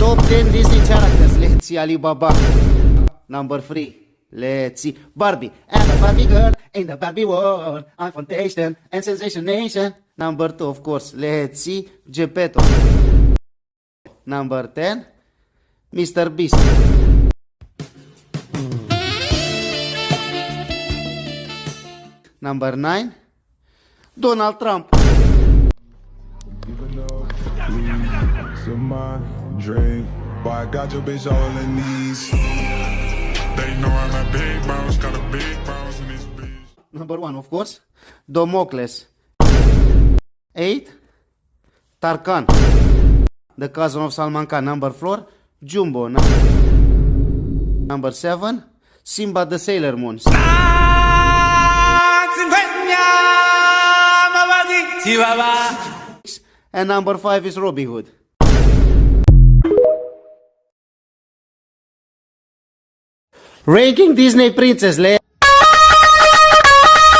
Top 10 Disney characters. Let's see Alibaba. Number 3. Let's see Barbie. I'm a Barbie girl in the Barbie world. I'm Foundation and Sensation Nation. Number 2, of course. Let's see Geppetto. Number 10. Mr. Beast. Number 9. Donald Trump. To my drink, but I got your bitch all in these. They know I'm a big bounce, got a big bounce in this bitch. Number 1, of course. Damocles. 8. Tarkan, the cousin of Salman Khan. Number 4. Jumbo. Number 7. Simba the Sailor Moon. And number 5 is Robin Hood. Ranking Disney princess.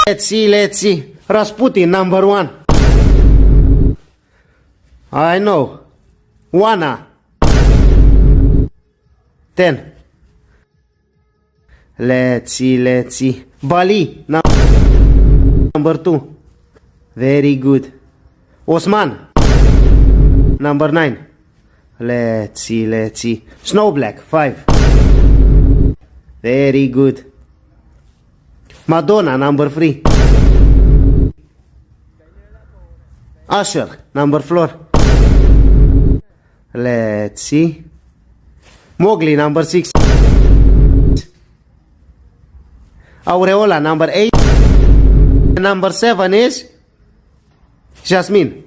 Let's see. Rasputin, number 1. I know. Wana. 10. Let's see. Bali, number 2. Very good. Osman, number 9. Let's see. Snowblack, 5. Very good. Madonna, number 3. Usher, number 4. Let's see. Mowgli, number 6. Aureola, number 8. Number 7 is Jasmine.